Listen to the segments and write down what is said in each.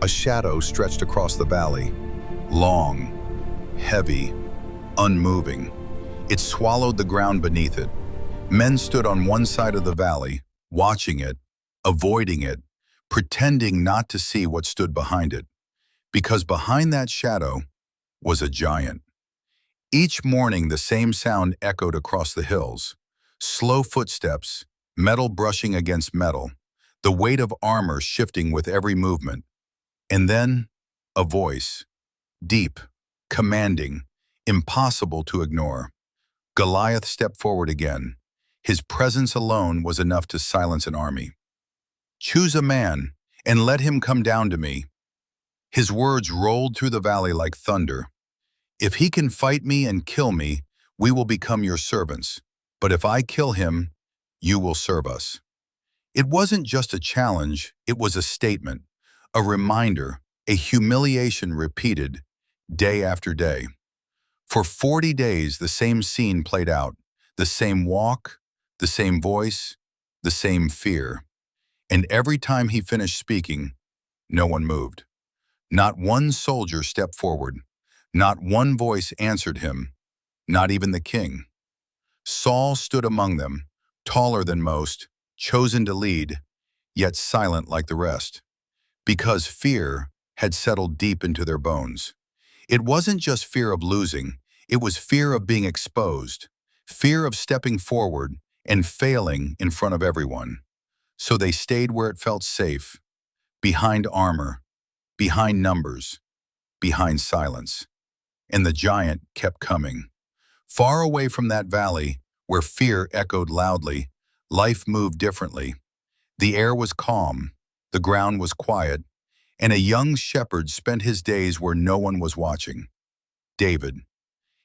A shadow stretched across the valley, long, heavy, unmoving. It swallowed the ground beneath it. Men stood on one side of the valley, watching it, avoiding it, pretending not to see what stood behind it. Because behind that shadow was a giant. Each morning the same sound echoed across the hills. Slow footsteps, metal brushing against metal, the weight of armor shifting with every movement. And then, a voice, deep, commanding, impossible to ignore. Goliath stepped forward again. His presence alone was enough to silence an army. "Choose a man, and let him come down to me." His words rolled through the valley like thunder. "If he can fight me and kill me, we will become your servants. But if I kill him, you will serve us." It wasn't just a challenge, it was a statement, a reminder, a humiliation repeated day after day. For 40 days, the same scene played out, the same walk, the same voice, the same fear. And every time he finished speaking, no one moved. Not one soldier stepped forward. Not one voice answered him, not even the king. Saul stood among them, taller than most, chosen to lead, yet silent like the rest. Because fear had settled deep into their bones. It wasn't just fear of losing, it was fear of being exposed, fear of stepping forward and failing in front of everyone. So they stayed where it felt safe, behind armor, behind numbers, behind silence. And the giant kept coming. Far away from that valley, where fear echoed loudly, life moved differently. The air was calm, the ground was quiet, and a young shepherd spent his days where no one was watching. David.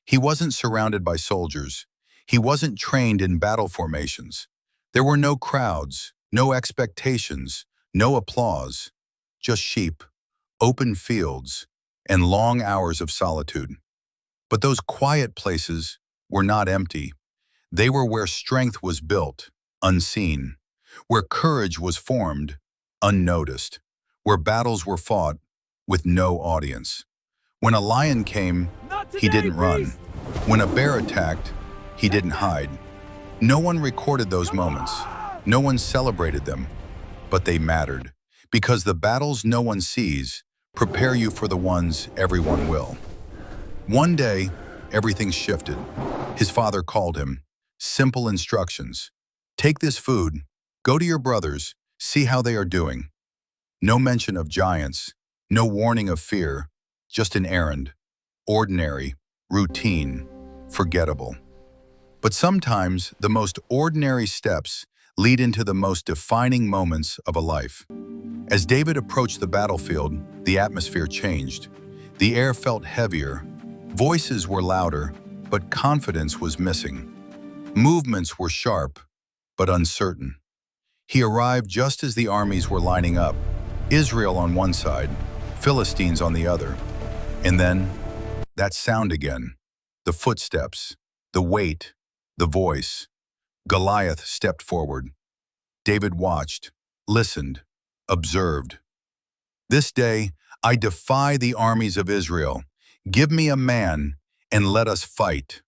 He wasn't surrounded by soldiers. He wasn't trained in battle formations. There were no crowds, no expectations, no applause, just sheep, open fields, and long hours of solitude. But those quiet places were not empty. They were where strength was built, unseen, where courage was formed, unnoticed, where battles were fought with no audience. When a lion came, he didn't run. When a bear attacked, he didn't hide. No one recorded those moments. No one celebrated them. But they mattered, because the battles no one sees prepare you for the ones everyone will. One day, everything shifted. His father called him. Simple instructions. Take this food, go to your brothers, see how they are doing. No mention of giants, no warning of fear, just an errand. Ordinary, routine, forgettable. But sometimes the most ordinary steps lead into the most defining moments of a life. As David approached the battlefield, the atmosphere changed. The air felt heavier. Voices were louder, but confidence was missing. Movements were sharp, but uncertain. He arrived just as the armies were lining up, Israel on one side, Philistines on the other. And then, that sound again, the footsteps, the weight, the voice. Goliath stepped forward. David watched, listened, observed. "This day, I defy the armies of Israel. Give me a man, and let us fight."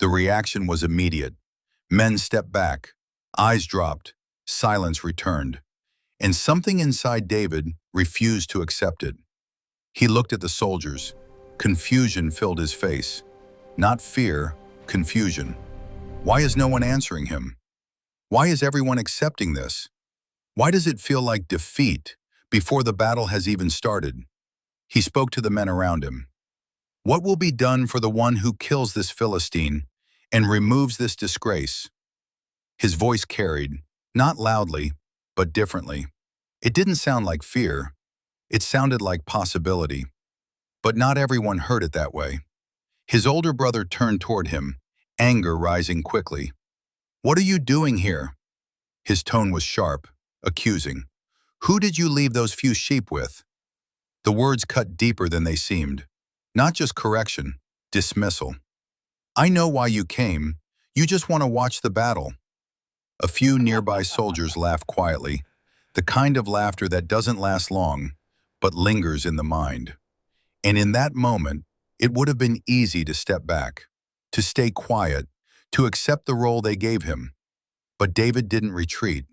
The reaction was immediate. Men stepped back, eyes dropped, silence returned. And something inside David refused to accept it. He looked at the soldiers. Confusion filled his face. Not fear, confusion. Why is no one answering him? Why is everyone accepting this? Why does it feel like defeat before the battle has even started? He spoke to the men around him. "What will be done for the one who kills this Philistine and removes this disgrace?" His voice carried, not loudly, but differently. It didn't sound like fear. It sounded like possibility. But not everyone heard it that way. His older brother turned toward him, anger rising quickly. "What are you doing here?" His tone was sharp, accusing. "Who did you leave those few sheep with?" The words cut deeper than they seemed. Not just correction, dismissal. "I know why you came. You just want to watch the battle." A few nearby soldiers laughed quietly, the kind of laughter that doesn't last long, but lingers in the mind. And in that moment, it would have been easy to step back, to stay quiet, to accept the role they gave him. But David didn't retreat,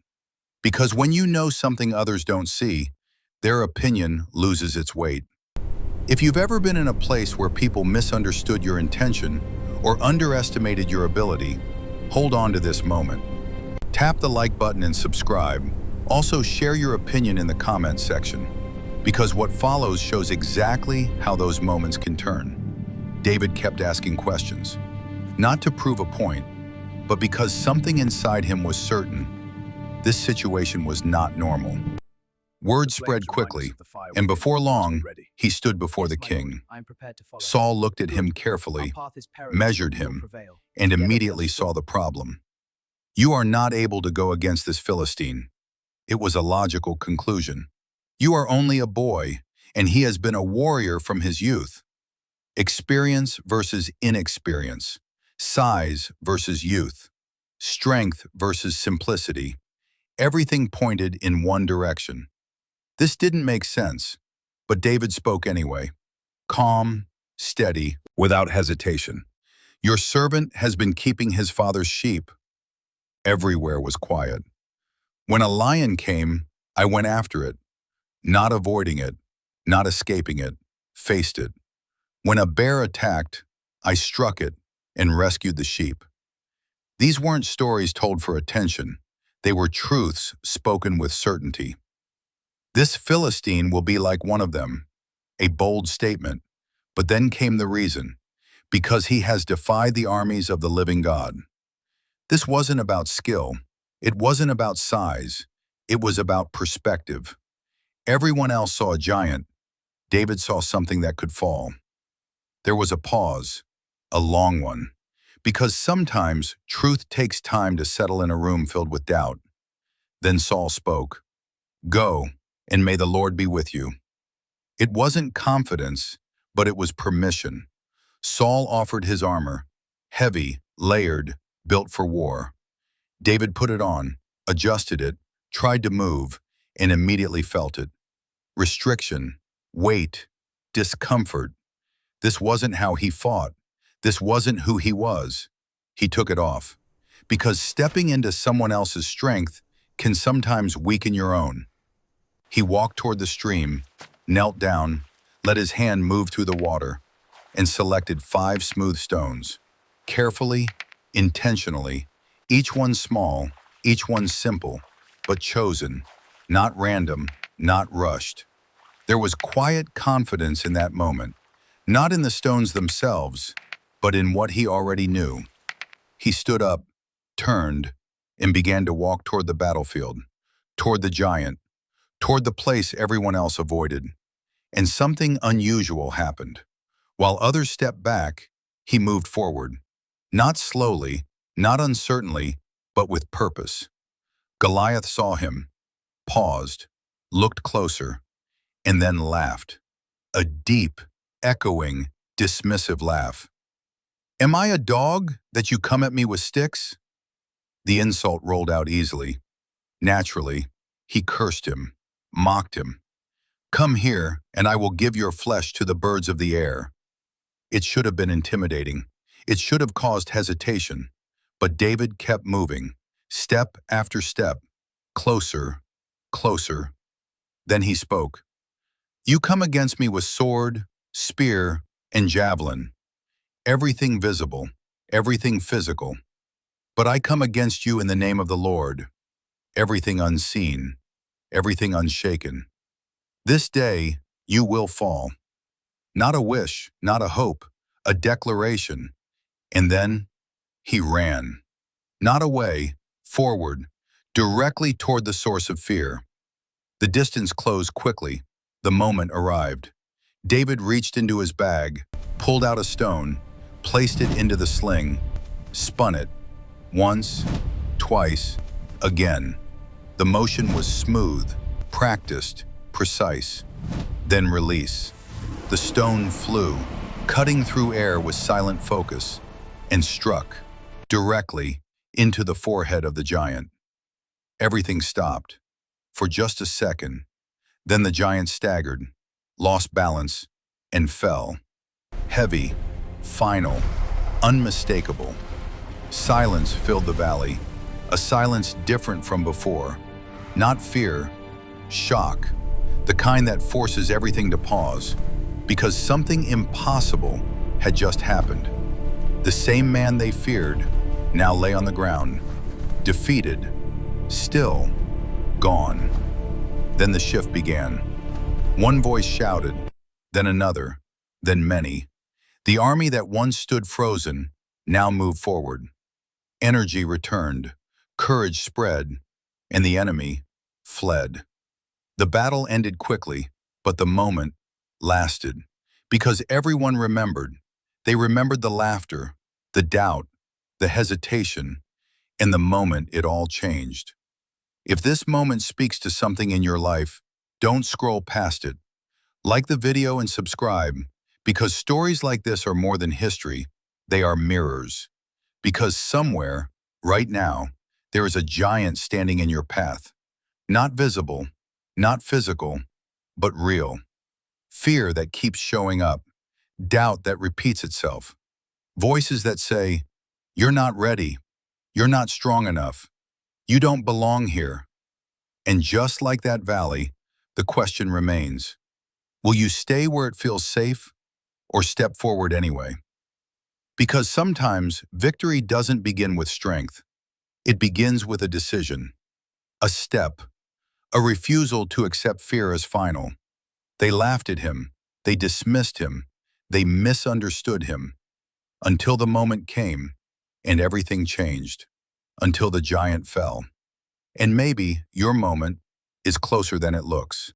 because when you know something others don't see, their opinion loses its weight. If you've ever been in a place where people misunderstood your intention or underestimated your ability, hold on to this moment. Tap the like button and subscribe. Also share your opinion in the comments section, because what follows shows exactly how those moments can turn. David kept asking questions, not to prove a point, but because something inside him was certain. This situation was not normal. Word spread quickly, and before long, he stood before the king. Saul looked at him carefully, measured him, and immediately saw the problem. "You are not able to go against this Philistine." It was a logical conclusion. "You are only a boy, and he has been a warrior from his youth." Experience versus inexperience, size versus youth, strength versus simplicity. Everything pointed in one direction. This didn't make sense, but David spoke anyway. Calm, steady, without hesitation. "Your servant has been keeping his father's sheep." Everywhere was quiet. "When a lion came, I went after it, not avoiding it, not escaping it, faced it. When a bear attacked, I struck it and rescued the sheep." These weren't stories told for attention. They were truths spoken with certainty. "This Philistine will be like one of them," a bold statement. But then came the reason: because he has defied the armies of the living God. This wasn't about skill. It wasn't about size. It was about perspective. Everyone else saw a giant. David saw something that could fall. There was a pause, a long one, because sometimes truth takes time to settle in a room filled with doubt. Then Saul spoke. "Go, and may the Lord be with you." It wasn't confidence, but it was permission. Saul offered his armor, heavy, layered, built for war. David put it on, adjusted it, tried to move, and immediately felt it. Restriction, weight, discomfort. This wasn't how he fought. This wasn't who he was. He took it off, because stepping into someone else's strength can sometimes weaken your own. He walked toward the stream, knelt down, let his hand move through the water, and selected 5 smooth stones. Carefully, intentionally, each one small, each one simple, but chosen, not random, not rushed. There was quiet confidence in that moment, not in the stones themselves, but in what he already knew. He stood up, turned, and began to walk toward the battlefield, toward the giant, toward the place everyone else avoided. And something unusual happened. While others stepped back, he moved forward. Not slowly, not uncertainly, but with purpose. Goliath saw him, paused, looked closer, and then laughed. A deep, echoing, dismissive laugh. "Am I a dog that you come at me with sticks?" The insult rolled out easily. Naturally, he cursed him, mocked him. "Come here, and I will give your flesh to the birds of the air." It should have been intimidating. It should have caused hesitation. But David kept moving, step after step, closer, closer. Then he spoke. "You come against me with sword, spear, and javelin. Everything visible, everything physical. But I come against you in the name of the Lord. Everything unseen, everything unshaken. This day you will fall." Not a wish, not a hope, a declaration. And then he ran. Not away, forward, directly toward the source of fear. The distance closed quickly. The moment arrived. David reached into his bag, pulled out a stone, placed it into the sling, spun it. Once, twice, again. The motion was smooth, practiced, precise. Then release. The stone flew, cutting through air with silent focus, and struck directly into the forehead of the giant. Everything stopped for just a second. Then the giant staggered, lost balance, and fell. Heavy, final, unmistakable. Silence filled the valley, a silence different from before. Not fear, shock, the kind that forces everything to pause, because something impossible had just happened. The same man they feared now lay on the ground, defeated, still, gone. Then the shift began. One voice shouted, then another, then many. The army that once stood frozen now moved forward. Energy returned, courage spread, and the enemy fled. The battle ended quickly, but the moment lasted, because everyone remembered. They remembered the laughter, the doubt, the hesitation, and the moment it all changed. If this moment speaks to something in your life, don't scroll past it. Like the video and subscribe, because stories like this are more than history, they are mirrors. Because somewhere, right now, there is a giant standing in your path. Not visible, not physical, but real. Fear that keeps showing up, doubt that repeats itself, voices that say, "You're not ready, you're not strong enough, you don't belong here." And just like that valley, the question remains, will you stay where it feels safe or step forward anyway? Because sometimes victory doesn't begin with strength. It begins with a decision, a step, a refusal to accept fear as final. They laughed at him, they dismissed him, they misunderstood him, until the moment came and everything changed, until the giant fell. And maybe your moment is closer than it looks.